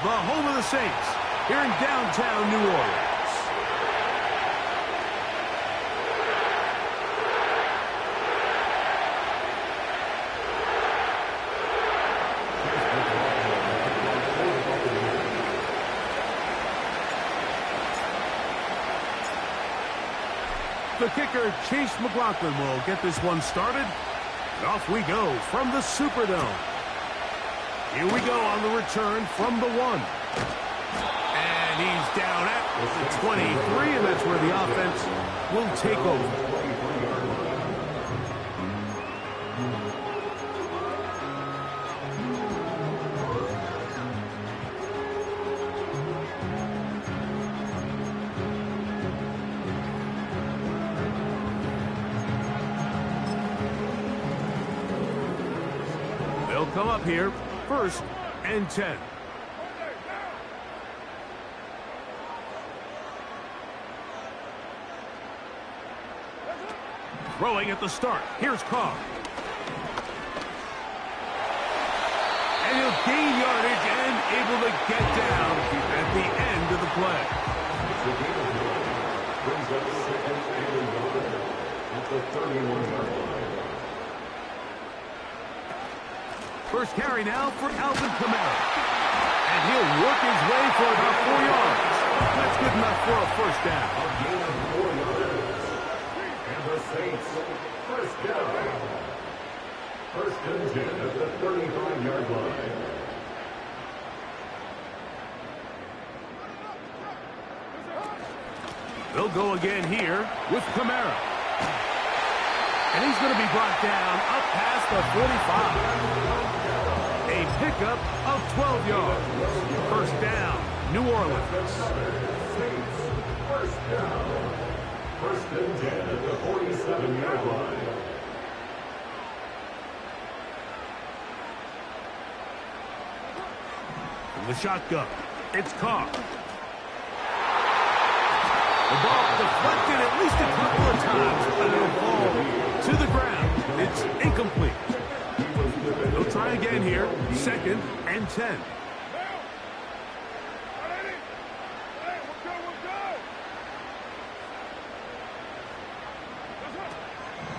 the home of the Saints, here in downtown New Orleans. The kicker, Chase McLaughlin, will get this one started. And off we go from the Superdome. Here we go on the return from the 1. And he's down at the 23, and that's where the offense will take over. They'll come up here, 1st and 10. Throwing at the start. Here's Carr. And he'll gain yardage and able to get down at the end of the play. Brings up 2nd and 11 at the 31-yard line. First carry now for Alvin Kamara. And he'll work his way for about 4 yards. That's good enough for a first down. A gain of 4 yards. And the Saints, first down. 1st and 10 at the 35-yard line. They'll go again here with Kamara. And he's going to be brought down up past the 45. A pickup of 12 yards. First down, New Orleans. Saints, first down. 1st and 10 at the 47-yard line. From the shotgun, it's Carr. The ball deflected at least a couple of times, but it'll fall to the ground. It's incomplete. They'll try again here, 2nd and 10.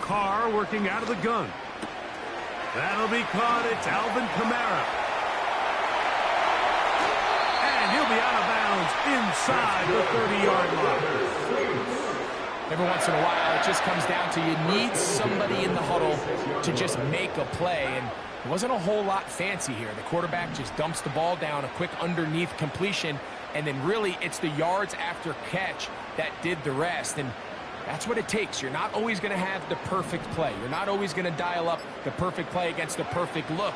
Carr working out of the gun. That'll be caught. It's Alvin Kamara. And he'll be out of bounds inside the 30-yard line. Every once in a while, it just comes down to you need somebody in the huddle to just make a play. And it wasn't a whole lot fancy here. The quarterback just dumps the ball down, a quick underneath completion, and then really it's the yards after catch that did the rest. And that's what it takes. You're not always going to have the perfect play. You're not always going to dial up the perfect play against the perfect look.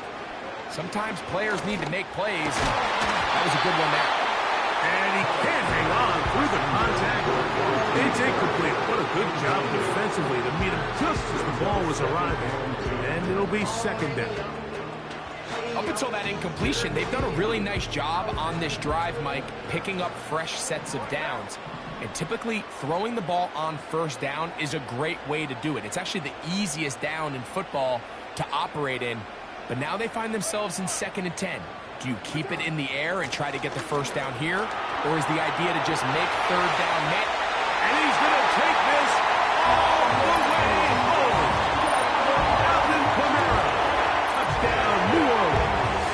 Sometimes players need to make plays, and that was a good one there. And he can't hang on through the contact. It's incomplete. What a good job defensively to meet him just as the ball was arriving. And it'll be 2nd down. Up until that incompletion, they've done a really nice job on this drive, Mike, picking up fresh sets of downs. And typically, throwing the ball on 1st down is a great way to do it. It's actually the easiest down in football to operate in. But now they find themselves in 2nd and 10. Do you keep it in the air and try to get the first down here? Or is the idea to just make 3rd down hit? And he's going to take this all the way home. Alvin Kamara. Touchdown, New Orleans.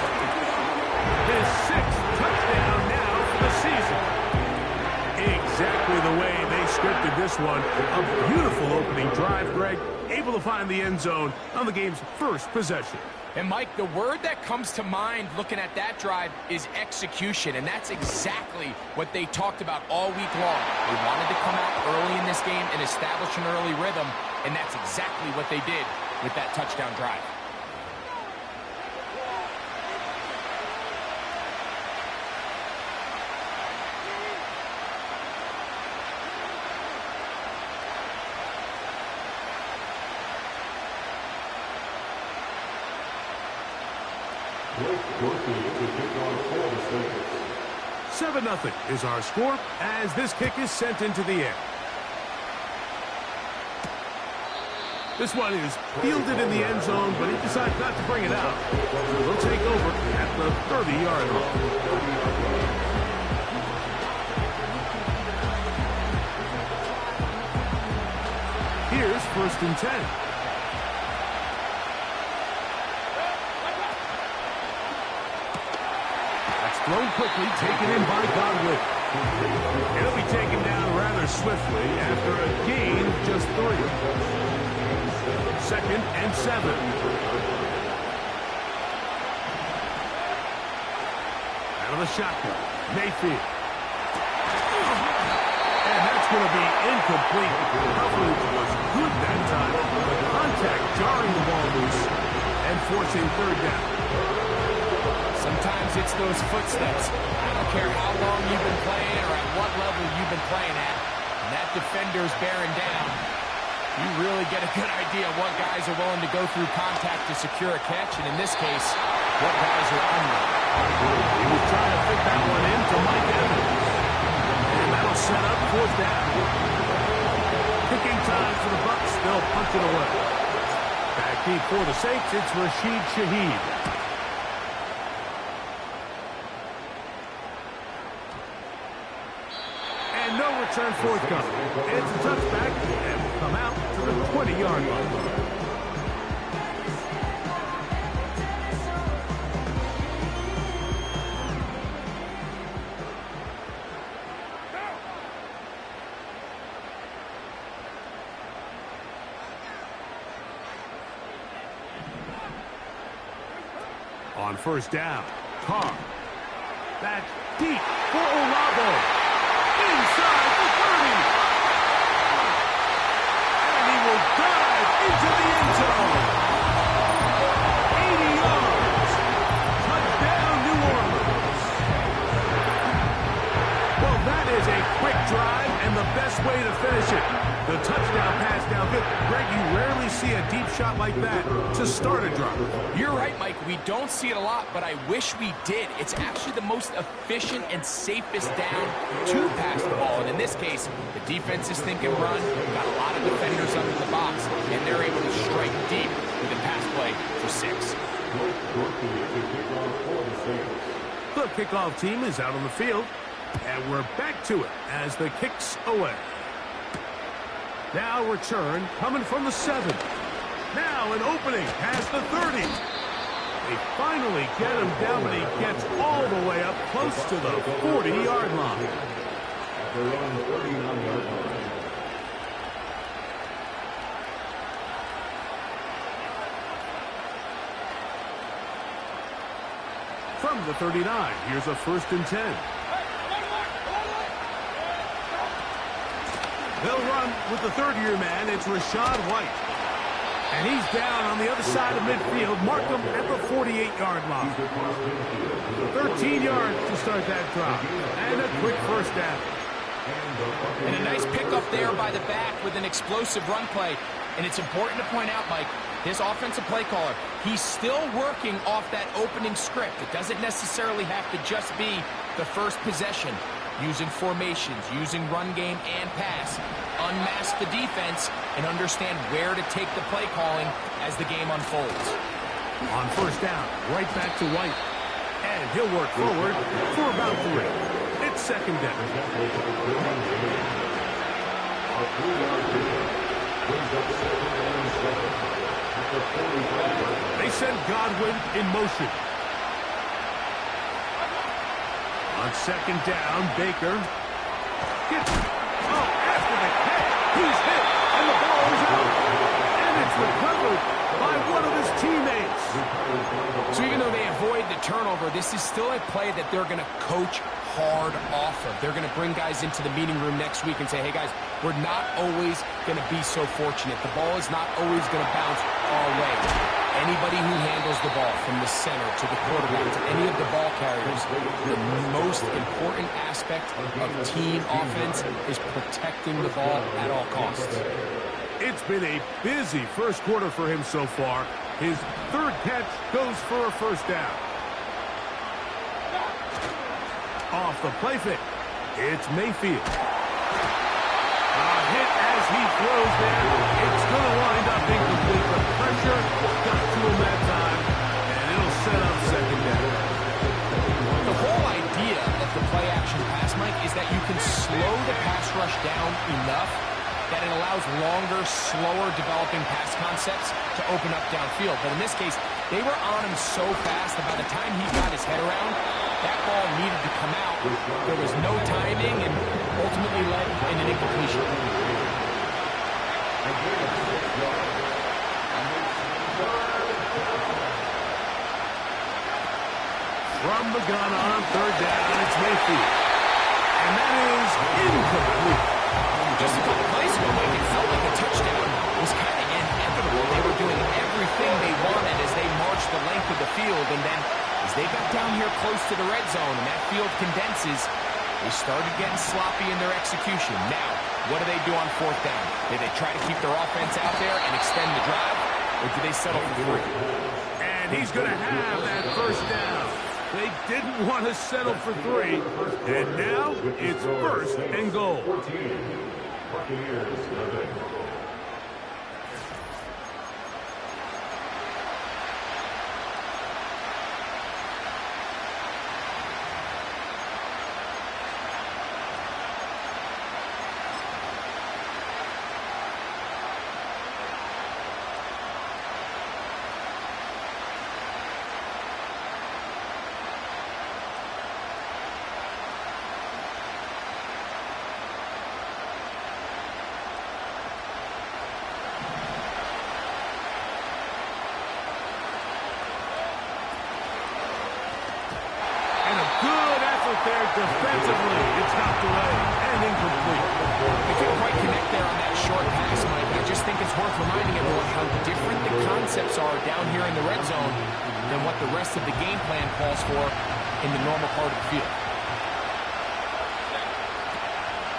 His 6th touchdown now for the season. Exactly the way they scripted this one. A beautiful opening drive, Greg. Able to find the end zone on the game's first possession. And, Mike, the word that comes to mind looking at that drive is execution, and that's exactly what they talked about all week long. They wanted to come out early in this game and establish an early rhythm, and that's exactly what they did with that touchdown drive. Blake Murphy to kick off for the Saints. 7-0 is our score as this kick is sent into the air. This one is fielded in the end zone, but he decides not to bring it out. They'll take over at the 30-yard line. first and 10. That's thrown quickly, taken in by Godwin. He'll be taken down rather swiftly after a gain of just 3. Second and 7. Out of the shotgun, Mayfield. And that's going to be incomplete. Coverage was good that time. The contact jarring the ball loose and forcing third down. Sometimes it's those footsteps. I don't care how long you've been playing or at what level you've been playing at. And that defender's bearing down. You really get a good idea of what guys are willing to go through contact to secure a catch. And in this case, what guys are unwilling. He was trying to fit that one in to Mike Evans. And that'll set up fourth down. Picking time for the Bucs. They'll punch it away. Back deep for the Saints, it's Rashid Shaheed. And no return forthcoming. It's a touchback and will come out to the 20-yard line. On first down, Carr. That's deep for Olavo. Inside the 30. And he will dive into the end zone. 80 yards. Touchdown, New Orleans. Well, that is a quick drive and the best way to finish it. The touchdown pass down good. Greg, you rarely see a deep shot like that to start a drive. You're right, Mike. We don't see it a lot, but I wish we did. It's actually the most efficient and safest down to pass the ball. And in this case, the defense is thinking run, got a lot of defenders up in the box, and they're able to strike deep with a pass play for 6. The kickoff team is out on the field, and we're back to it as the kick's away. Now return coming from the 7. Now an opening past the 30. They finally get him down, but he gets all the way up close to the 40-yard line. From the 39, here's a first and 10. They'll run with the third-year man. It's Rachaad White. And he's down on the other side of midfield. Mark him at the 48-yard line. 13 yards to start that drive. And a quick first down. And a nice pickup there by the back with an explosive run play. And it's important to point out, Mike, this offensive play caller, he's still working off that opening script. It doesn't necessarily have to just be the first possession. Using formations, using run game and pass, unmask the defense, and understand where to take the play calling as the game unfolds. On first down, right back to White. And he'll work forward for about 3. It's second down. They send Godwin in motion. On second down, Baker gets, after the catch, he's hit, and the ball is out. And it's recovered by one of his teammates. So even though they avoid the turnover, this is still a play that they're going to coach hard off of. They're going to bring guys into the meeting room next week and say, hey, guys, we're not always going to be so fortunate. The ball is not always going to bounce our way. Anybody who handles the ball from the center to the quarterback to any of the ball carriers, the most important aspect of team offense is protecting the ball at all costs. It's been a busy first quarter for him so far. His third catch goes for a first down. Off the play fake, it's Mayfield. A hit as he throws there. It's going to wind up incomplete. The pressure got to him that time, and it'll set up second down. The whole idea of the play-action pass, Mike, is that you can slow the pass rush down enough that it allows longer, slower developing pass concepts to open up downfield. But in this case, they were on him so fast that by the time he got his head around, that ball needed to come out. There was no timing and ultimately led in an incompletion. From the gun on third down, it's Mayfield. And that is incomplete. Just a couple plays ago, Mike, it felt like a touchdown was kind of inevitable. They were doing everything they wanted as they marched the length of the field. And then as they got down here close to the red zone and that field condenses, they started getting sloppy in their execution. Now, what do they do on fourth down? Do they try to keep their offense out there and extend the drive, or do they settle for 3? And he's going to have that first down. They didn't want to settle for 3. And now it's first and goal. 14. Buccaneers, nothing. There defensively, it's knocked away and incomplete. They couldn't quite connect there on that short pass, Mike. I just think it's worth reminding everyone how different the concepts are down here in the red zone than what the rest of the game plan calls for in the normal part of the field.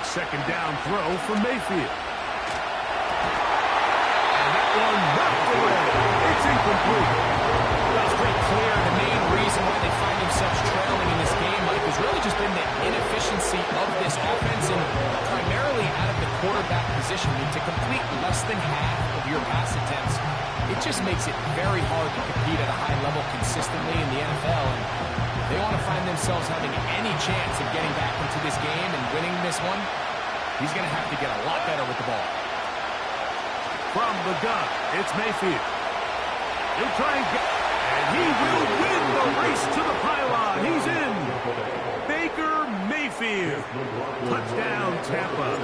Second down throw for Mayfield. And that one knocked away. It's incomplete. That's pretty clear. The main reason why they find themselves trailing in this game, Mike, has really just been the inefficiency of this offense and primarily out of the quarterback position. To complete less than half of your pass attempts, it just makes it very hard to compete at a high level consistently in the NFL. And they want to find themselves having any chance of getting back into this game and winning this one. He's going to have to get a lot better with the ball. From the gun, it's Mayfield. He'll try and get... And he will win the race to the pylon. He's in. Baker Mayfield. Touchdown, Tampa.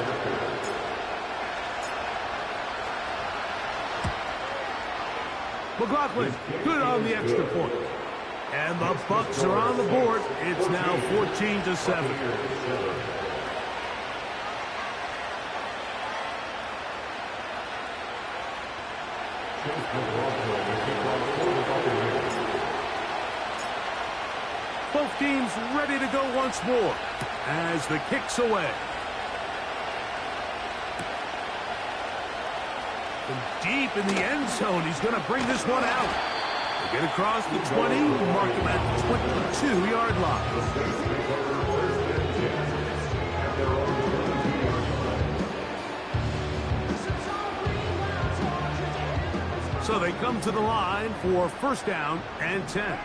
McLaughlin, good on the extra point. And the Bucs are on the board. It's now 14-7. Both teams ready to go once more as the kick's away. And deep in the end zone, he's going to bring this one out. They get across the 20, mark him at the 22-yard line. So they come to the line for first down and 10.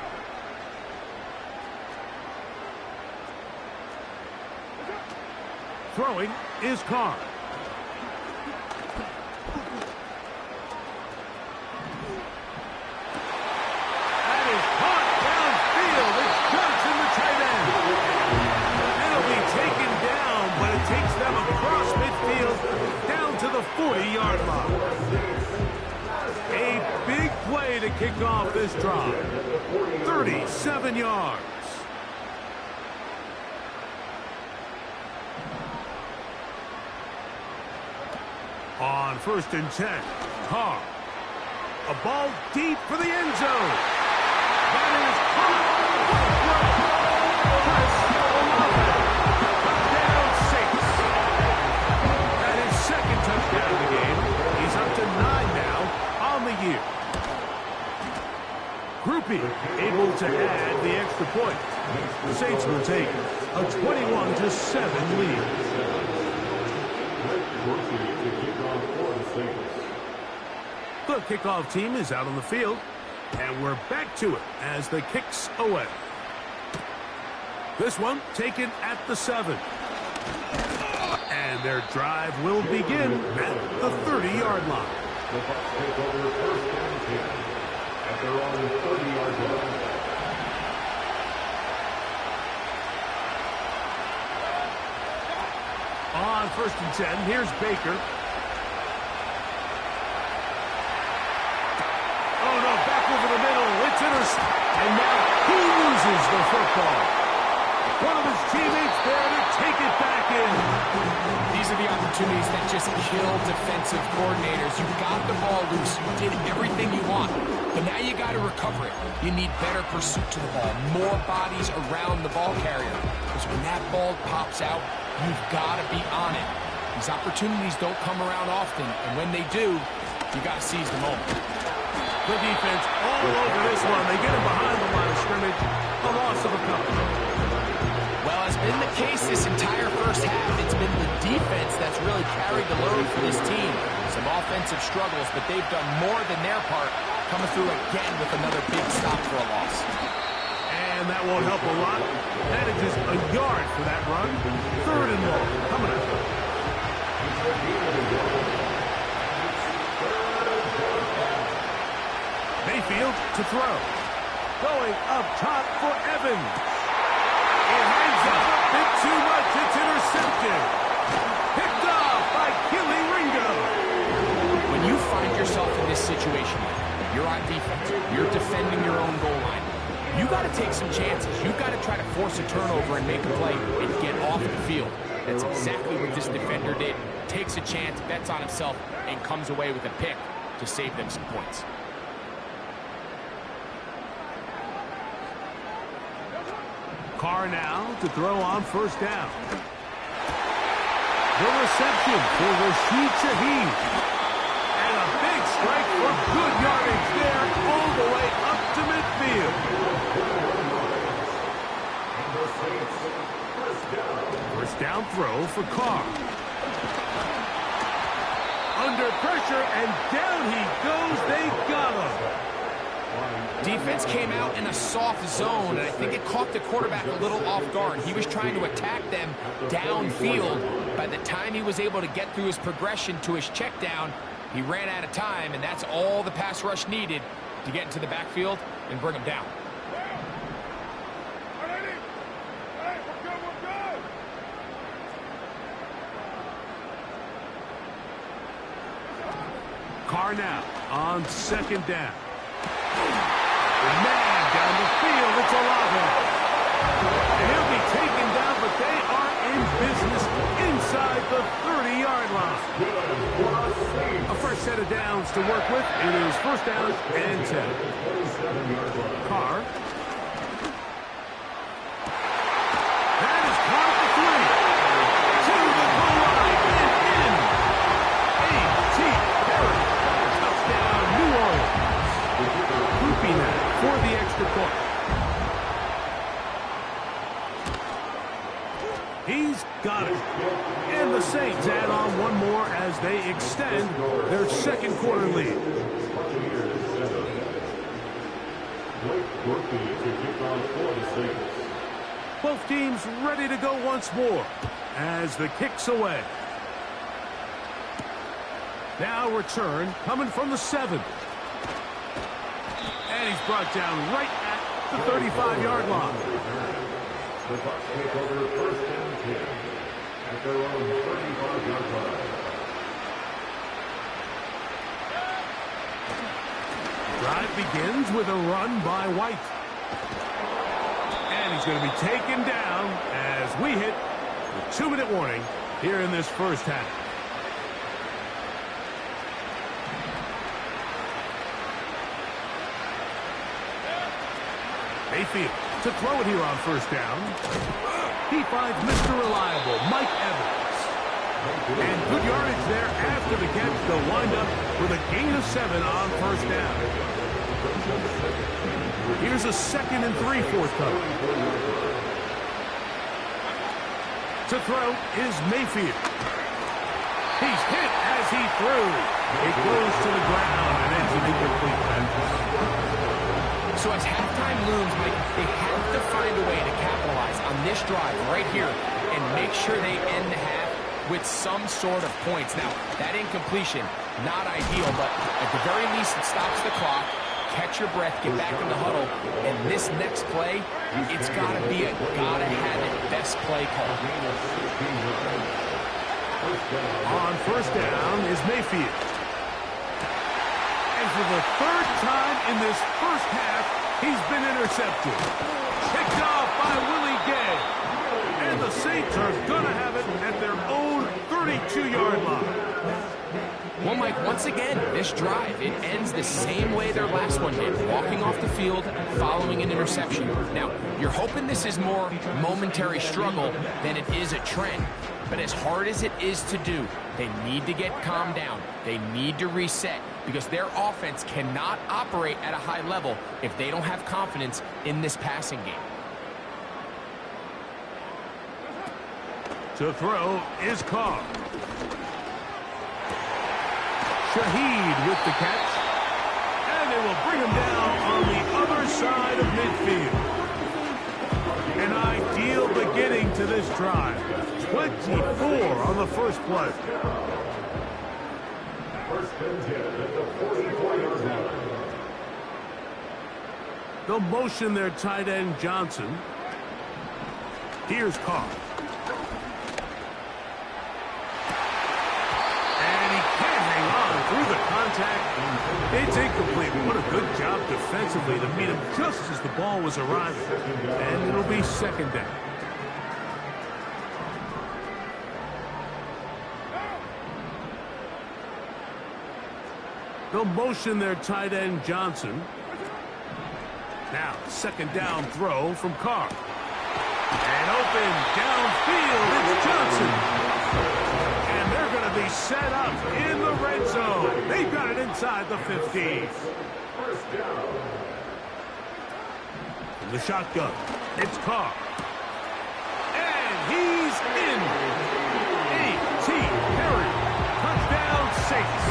Throwing is Carr. That is caught downfield. It's Johnson, the tight end. It'll be taken down, but it takes them across midfield down to the 40-yard line. A big play to kick off this drive. 37 yards. On first and 10, Carr. A ball deep for the end zone. That is caught. Chris Olave. Touchdown 6. That is second touchdown of the game. He's up to 9 now on the year. Groupie able to add the extra point. The Saints will take a 21-7 lead. The kickoff team is out on the field, and we're back to it as the kick's away. This one taken at the 7. And their drive will begin at the 30-yard line. The Bucs take over first and 10 at their own 30-yard line. On first and 10, here's Baker. Oh, no, back over the middle. It's intercepted. And now he loses the football. One of his teammates there to take it back in. These are the opportunities that just kill defensive coordinators. You got the ball loose. You did everything you want. But now you got to recover it. You need better pursuit to the ball. More bodies around the ball carrier. Because when that ball pops out, you've got to be on it. These opportunities don't come around often. And when they do, you got to seize the moment. The defense all over this one. They get him behind the line of scrimmage. A loss of a couple. Well, as been the case this entire first half, it's been the defense that's really carried the load for this team. Some offensive struggles, but they've done more than their part, coming through again with another big stop for a loss. And that won't help a lot. That is just a yard for that run. Third and long. Coming up. Mayfield to throw. Going up top for Evans. It hangs up a bit too much. It's intercepted. Picked off by Kelee Ringo. When you find yourself in this situation, you're on defense. You're defending your own goal line. You got to take some chances. You got to try to force a turnover and make a play and get off the field. That's exactly what this defender did. Takes a chance, bets on himself, and comes away with a pick to save them some points. Carr now to throw on first down. The reception for Rashid Shaheed. And a big strike for good yardage there all the way up to midfield. First down throw for Carr. Under pressure, and down he goes. They got him. Defense came out in a soft zone, and I think it caught the quarterback a little off guard. He was trying to attack them downfield. By the time he was able to get through his progression to his check down, he ran out of time, and that's all the pass rush needed to get into the backfield and bring him down. Carr now on second down. Man, down the field, it's Olave. And he'll be taken down, but they are in business inside the 30-yard line. A fresh set of downs to work with. It is first down and 10. Carr. That is caught at the 3. To the goal line and in. A.T. Perry. Touchdown, New Orleans. Looping that for the extra point. He's got it. And the Saints add on one more as they extend their second quarter lead. Both teams ready to go once more as the kick's away. Now return coming from the 7. And he's brought down right at the 35-yard line. The Bucs take over first and 10 at their own 35-yard line. Drive begins with a run by White. And he's going to be taken down as we hit the 2-minute warning here in this first half. Mayfield to throw it here on first down. He finds Mr. Reliable, Mike Evans. And good yardage there after the catch. They'll wind up with a gain of 7 on first down. Here's a 2nd and 3 forthcoming. To throw is Mayfield. He's hit as he threw. It goes to the ground and it's an incomplete pass. So as halftime looms, Mike, they have to find a way to capitalize on this drive right here and make sure they end the half with some sort of points. Now, that incompletion, not ideal, but at the very least it stops the clock. Catch your breath, get back in the huddle, and this next play, it's got to be a gotta-have-it best play call. On first down is Mayfield. And for the third time in this first half, he's been intercepted. Picked off by Willie Gay. And the Saints are going to have it at their own 32-yard line. Well, Mike, once again, this drive, it ends the same way their last one did, walking off the field, following an interception. Now, you're hoping this is more momentary struggle than it is a trend. But as hard as it is to do, they need to get calmed down. They need to reset because their offense cannot operate at a high level if they don't have confidence in this passing game. To throw is Carr. Shaheed with the catch. And they will bring him down on the other side of midfield. An ideal beginning to this drive. 24 on the first play. First and 10 at the 44-yard line. They'll motion their tight end Johnson. Here's Carr. Through the contact, it's incomplete. What a good job defensively to meet him just as the ball was arriving. And it'll be second down. They'll motion their tight end Johnson. Now, second down throw from Carr. And open downfield, it's Johnson. Be set up in the red zone. They've got it inside the 15. First down. In the shotgun, it's Carr. And he's in. A.T. Perry. Touchdown Saints.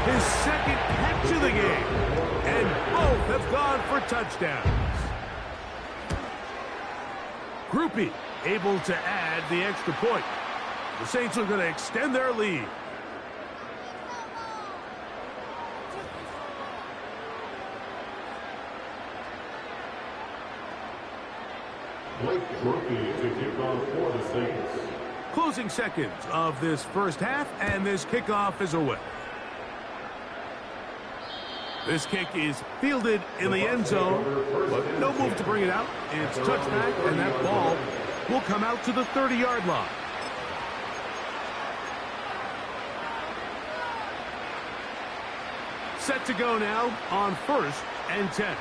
His second catch of the game. And both have gone for touchdowns. Groupie able to add the extra point. The Saints are going to extend their lead. Blake Groupie to kick off for the Saints. Closing seconds of this first half, and this kickoff is away. This kick is fielded in the end zone, but no move to bring it out. It's touchback, and that ball will come out to the 30-yard line. Set to go now on first and 10.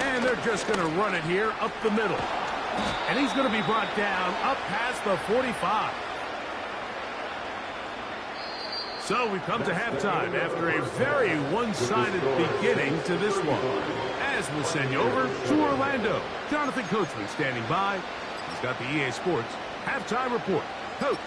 And they're just going to run it here up the middle. And he's going to be brought down up past the 45. So we come to halftime after a very one-sided beginning to this one. As we'll send you over to Orlando. Jonathan Coachman standing by. He's got the EA Sports halftime report. Coach.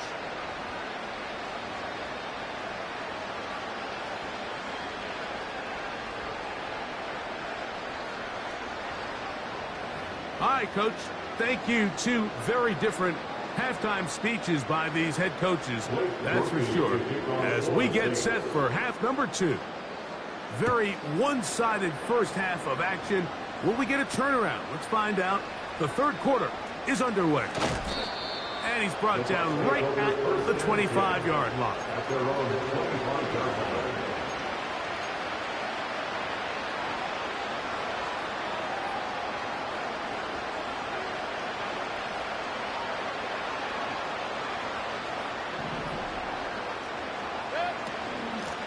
Hi, Coach. Thank you. Two very different halftime speeches by these head coaches, that's for sure, as we get set for half number 2. Very one-sided first half of action. Will we get a turnaround? Let's find out. The third quarter is underway. And he's brought down right at the 25-yard line. At their own 25-yard line.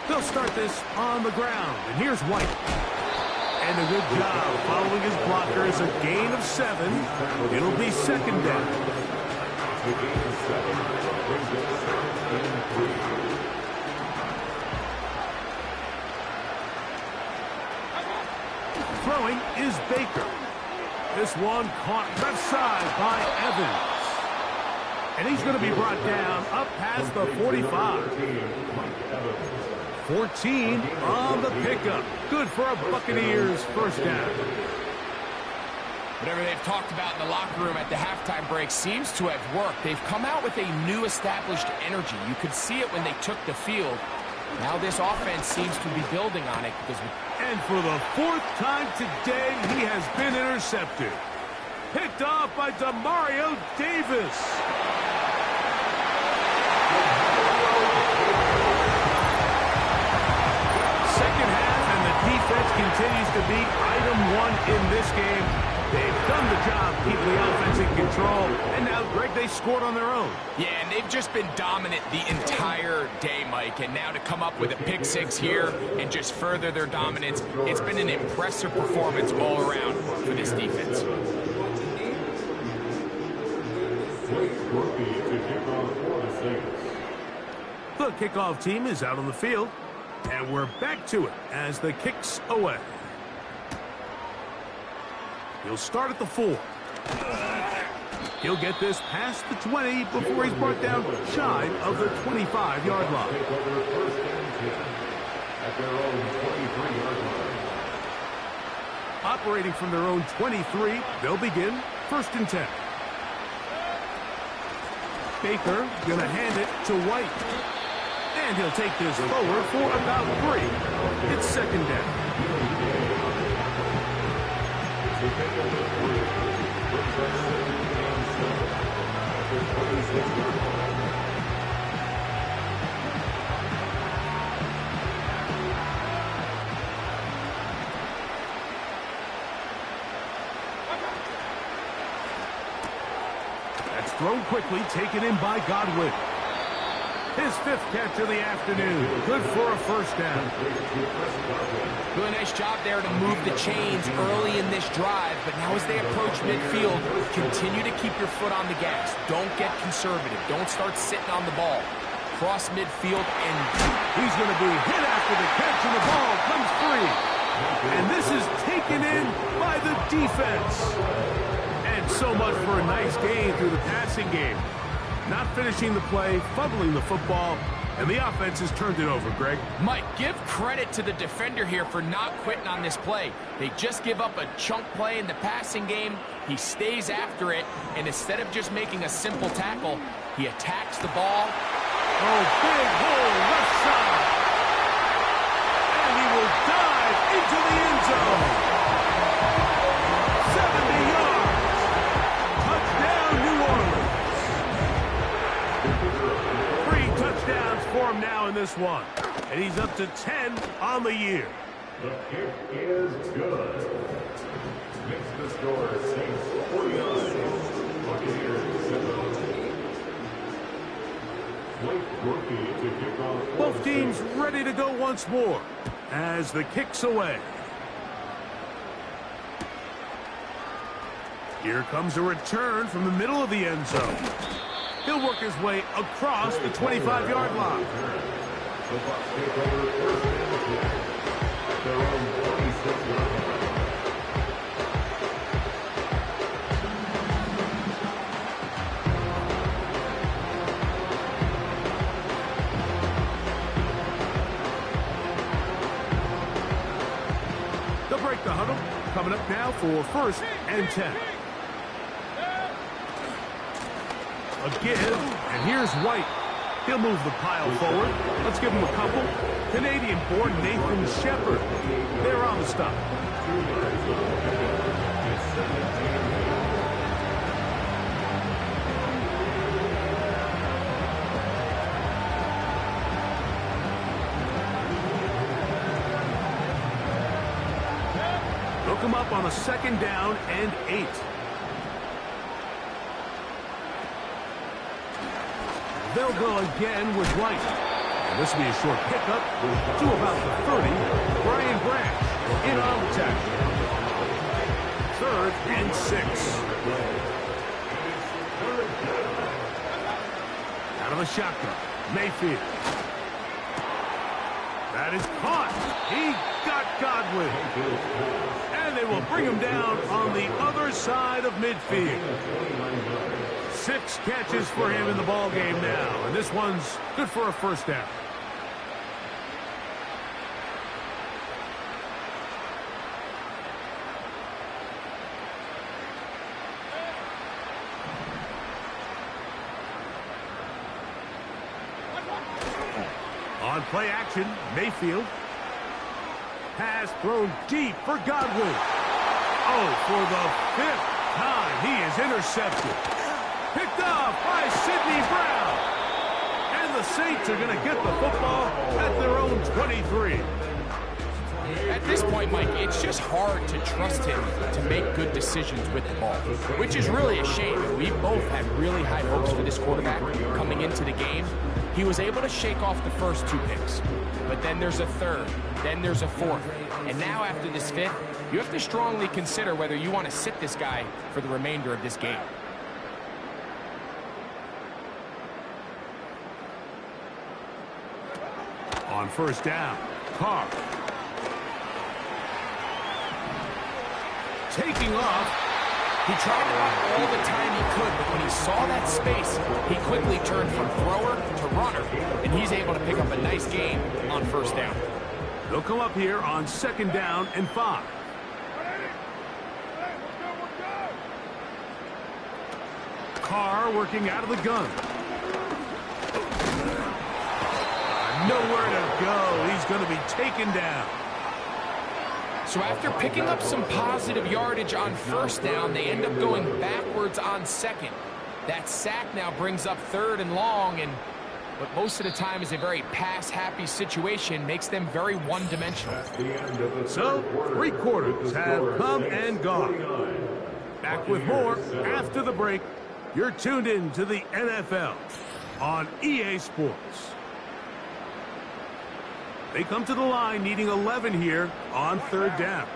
They'll start this on the ground, and here's White. And a good job following his blockers, a gain of 7. It'll be second down. The gain of 7 brings it 7-3. Throwing is Baker. This one caught left side by Evans. And he's going to be brought down up past the 45. 14 on the pickup. Good for a Buccaneers first down. Whatever they've talked about in the locker room at the halftime break seems to have worked. They've come out with a new established energy. You could see it when they took the field. Now this offense seems to be building on it. And for the fourth time today, he has been intercepted. Picked off by Demario Davis. Second half, and the defense continues to be item one in this game. They've done the job keeping the offense in control, and now, Greg, they scored on their own. Yeah, and they've just been dominant the entire day, Mike, and now to come up with a pick six here and just further their dominance, it's been an impressive performance all around for this defense. The kickoff team is out on the field, and we're back to it as the kick's away. He'll start at the 4. He'll get this past the 20 before he's brought down shy of the 25-yard line. Operating from their own 23, they'll begin 1st and 10. Baker gonna hand it to White. And he'll take this forward for about 3. It's 2nd down. That's thrown quickly, taken in by Godwin. His 5th catch of the afternoon. Good for a 1st down. Really nice job there to move the chains early in this drive, but now as they approach midfield, continue to keep your foot on the gas. Don't get conservative. Don't start sitting on the ball. Cross midfield, and he's going to be hit after the catch, and the ball comes free. And this is taken in by the defense. And so much for a nice gain through the passing game. Not finishing the play, fumbling the football, and the offense has turned it over, Greg. Mike, give credit to the defender here for not quitting on this play. They just give up a chunk play in the passing game. He stays after it, and instead of just making a simple tackle, he attacks the ball. Oh, big hole left side. And he will dive into the end zone. 70 yards. Touchdown, New Orleans. 3 touchdowns for him now in this one. And he's up to 10 on the year. The kick is good. Makes the score Saints 49. Buccaneers 7. Both teams ready to go once more as the kick's away. Here comes a return from the middle of the end zone. He'll work his way across the 25-yard line. They'll break the huddle. Coming up now for 1st and 10. A give, and here's White. He'll move the pile forward. Let's give him a couple. Canadian-born Nathan Shepard. They're on the stop. Look him up on a 2nd down and 8. They'll go again with White. And this will be a short pickup to about the 30. Brian Branch in on the tackle. 3rd and 6. Out of the shotgun. Mayfield. That is caught. He got Godwin. And they will bring him down on the other side of midfield. 6 catches for him in the ball game now, and this one's good for a 1st down. On play action, Mayfield has thrown deep for Godwin. Oh, for the 5th time, he is intercepted. Picked off by Sidney Brown. And the Saints are going to get the football at their own 23. At this point, Mike, it's just hard to trust him to make good decisions with the ball, which is really a shame. We both had really high hopes for this quarterback coming into the game. He was able to shake off the first 2 picks, but then there's a 3rd, then there's a 4th, and now after this 5th, you have to strongly consider whether you want to sit this guy for the remainder of this game. On first down, Carr. Taking off. He tried to run all the time he could, but when he saw that space, he quickly turned from thrower to runner, and he's able to pick up a nice gain on first down. They'll come up here on 2nd down and 5. Carr working out of the gun. Nowhere to go. He's going to be taken down. So after picking up some positive yardage on first down, they end up going backwards on 2nd. That sack now brings up 3rd and long, and what most of the time is a very pass-happy situation makes them very one-dimensional. So, 3 quarters have come and gone. Back with more after the break. You're tuned in to the NFL on EA Sports. They come to the line needing 11 here on 3rd down.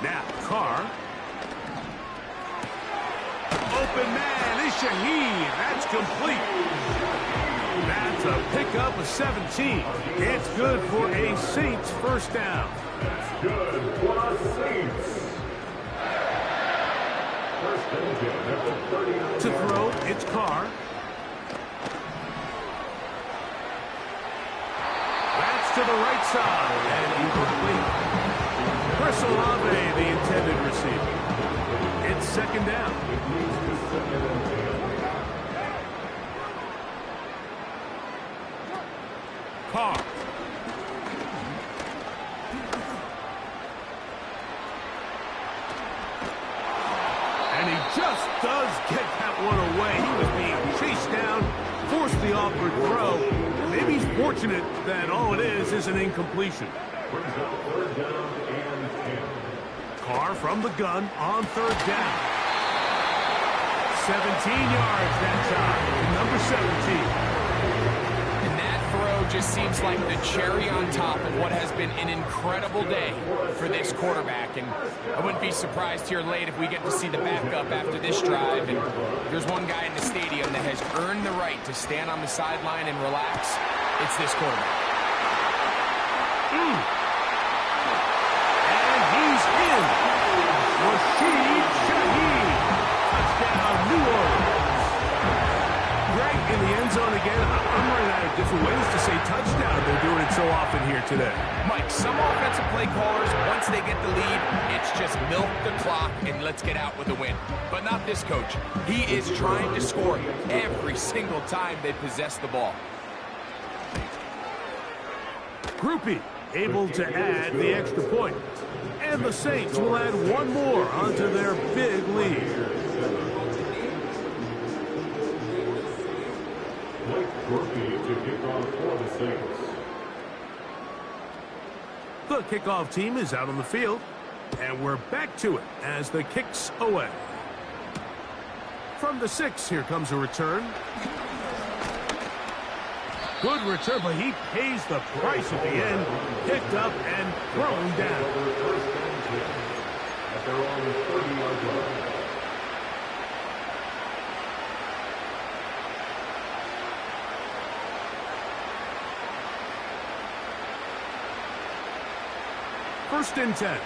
Now, Carr. Open man is Shaheed. That's complete. That's a pickup of 17. It's good for a Saints first down. That's good for the Saints. To throw, it's Carr. That's to the right side and incomplete. Chris Olave, the intended receiver. It's 2nd down. Carr. And he just does get that one away. He was being chased down, forced the awkward throw. Maybe he's fortunate that all it is an incompletion. Carr from the gun on 3rd down. 17 yards that time. Number 17. And that throw just seems like the cherry on top of what has been an incredible day for this quarterback. And I wouldn't be surprised here late if we get to see the backup after this drive. And there's one guy in the stadium that has earned the right to stand on the sideline and relax. It's this quarterback. And he's in. Rashid Shaheed. Touchdown, New Orleans. Greg in the end zone again. I'm running out of different ways to say touchdown. They're doing it so often here today. Mike, some offensive play callers, once they get the lead, it's just milk the clock and let's get out with a win. But not this coach. He is trying to score every single time they possess the ball. Grupe able to add the extra point. And the Saints will add one more onto their big lead. Mike Grupe to kick off for the Saints. The kickoff team is out on the field. And we're back to it as the kick's away. From the 6, here comes a return. Good return, but he pays the price at the end. Picked up and thrown down. At their own 30-yard line. First and 10.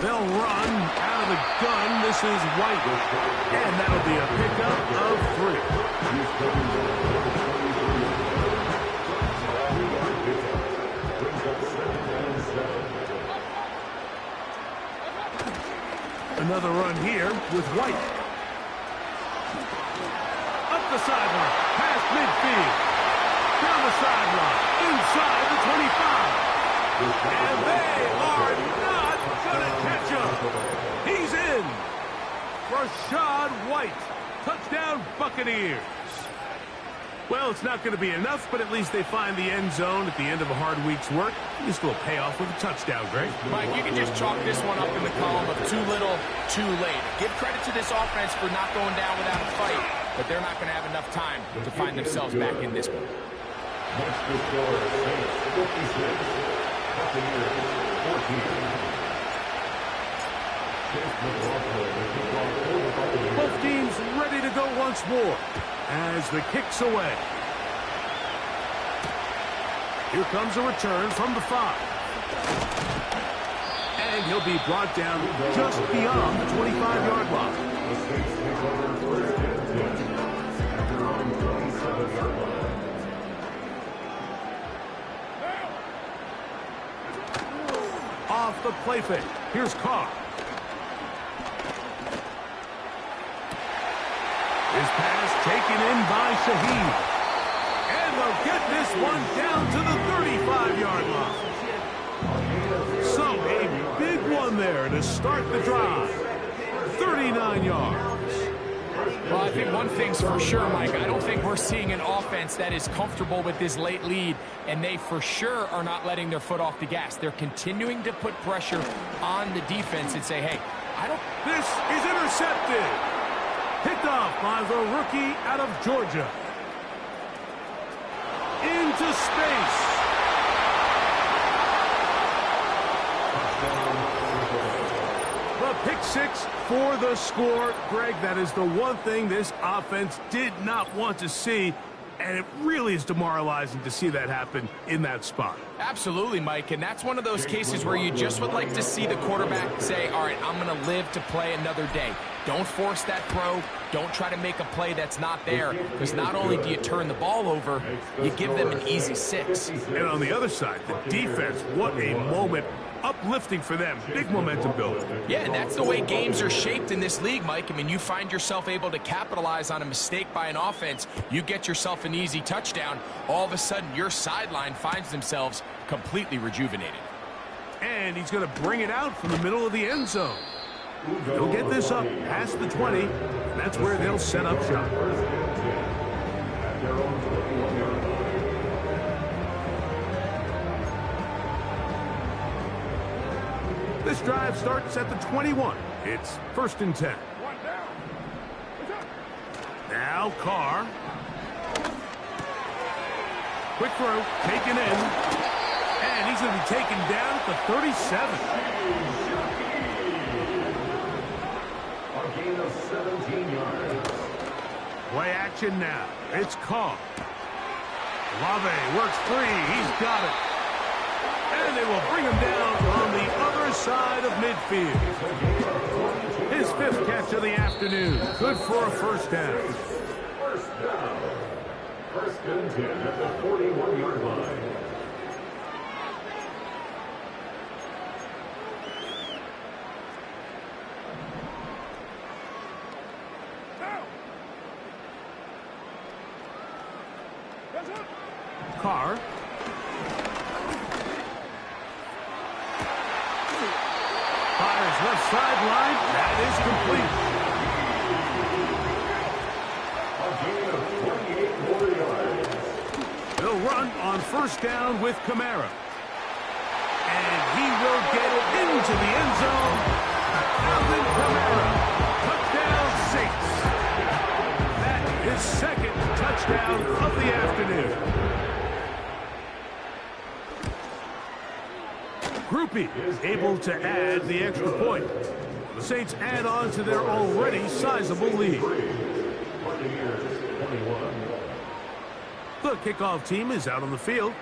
They'll run out of the gun. This is White. And that'll be a pickup of 3. another run here with White. Up the sideline, past midfield. Down the sideline, inside the 25. And they are not going to catch him. He's in. Rachaad White. Touchdown, Buccaneers. Well, it's not going to be enough, but at least they find the end zone at the end of a hard week's work. At least a little payoff with a touchdown, Greg. Mike, you can just chalk this one up in the column of too little, too late. Give credit to this offense for not going down without a fight, but they're not going to have enough time to find themselves back in this one. Next to score, Saints 56, Buccaneers 14. Both teams ready to go once more as the kick's away. Here comes a return from the 5. And he'll be brought down just beyond the 25-yard line. The Saints take over first and 10 at their own 27-yard line. Off the play fake. Here's Carr. His pass taken in by Shaheed. And they'll get this one down to the 35-yard line. So a big one there to start the drive. 39 yards. Well, I think one thing's for sure, Mike. I don't think we're seeing an offense that is comfortable with this late lead, and they for sure are not letting their foot off the gas. They're continuing to put pressure on the defense and say, hey, This is intercepted. Picked off by the rookie out of Georgia. Into space. The pick six for the score. Greg, that is the one thing this offense did not want to see, and it really is demoralizing to see that happen in that spot. Absolutely, Mike, and that's one of those cases where you just would like to see the quarterback say, all right, I'm going to live to play another day. Don't force that throw. Don't try to make a play that's not there, because not only do you turn the ball over, you give them an easy 6. And on the other side, the defense, what a moment. Uplifting for them. Big momentum builder. Yeah, and that's the way games are shaped in this league, Mike. I mean, you find yourself able to capitalize on a mistake by an offense. You get yourself an easy touchdown. All of a sudden, your sideline finds themselves completely rejuvenated. And he's going to bring it out from the middle of the end zone. He'll get this up past the 20. And that's where they'll set up shop. This drive starts at the 21. It's 1st and 10. Now Carr. Quick throw, taken in. And he's going to be taken down at the 37. A gain of 17 yards. Play action now. It's Carr. Olave works free. He's got it. And they will bring him down on the other side of midfield. His 5th catch of the afternoon. Good for a first down. First down. 1st and 10 at the 41-yard line. Carr. Fires left sideline. That is complete. A gain of 28 more yards. They'll run on first down with Kamara. And he will get into the end zone. Alvin Kamara. Touchdown Saints. That is 2nd touchdown of the afternoon. Groupie is able to add the extra point. The Saints add on to their already sizable lead. The kickoff team is out on the field,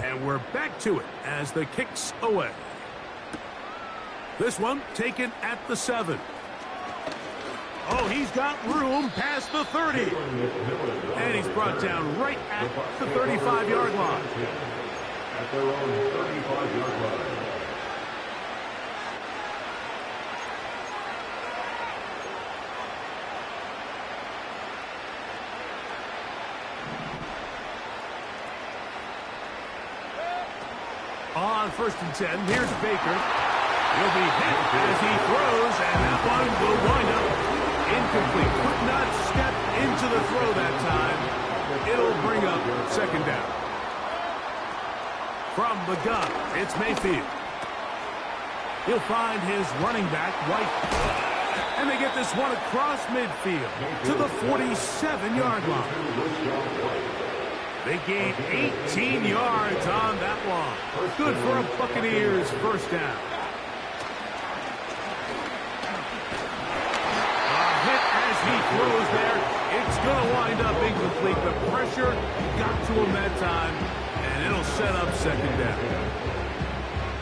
and we're back to it as the kick's away. This one taken at the 7. Oh, he's got room past the 30. And he's brought down right at the 35-yard line. At their own 35-yard line. On 1st and 10, here's Baker. He'll be hit as he throws, and that one will wind up incomplete. Could not step into the throw that time. It'll bring up 2nd down. From the gun, it's Mayfield. He'll find his running back, White. And they get this one across midfield to the 47-yard line. They gain 18 yards on that one. Good for a Buccaneers 1st down. A hit as he throws there. It's going to wind up incomplete. The pressure got to him that time, and it'll set up 2nd down.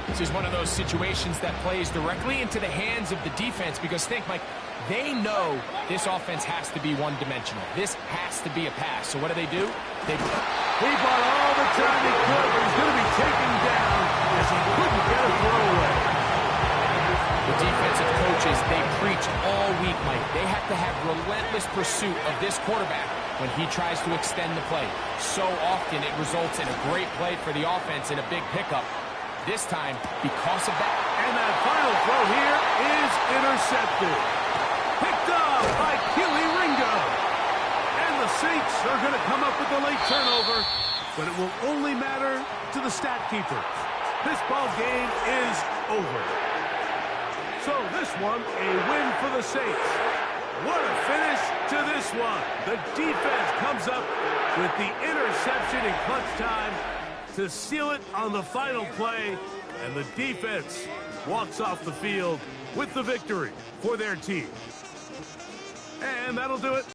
This is one of those situations that plays directly into the hands of the defense because think, Mike, they know this offense has to be one-dimensional. This has to be a pass. So what do? He bought all the time he could, but he's going to be taken down as he couldn't get a throw away. The defensive coaches, they preach all week, Mike. They have to have relentless pursuit of this quarterback when he tries to extend the play. So often it results in a great play for the offense and a big pickup. This time, because of that. And that final throw here is intercepted. Picked up by Kelee Ringo. And the Saints are going to come up with the late turnover, but it will only matter to the stat keeper. This ball game is over. So this one, a win for the Saints. What a finish to this one. The defense comes up with the interception in clutch time to seal it on the final play, and the defense walks off the field with the victory for their team. And that'll do it.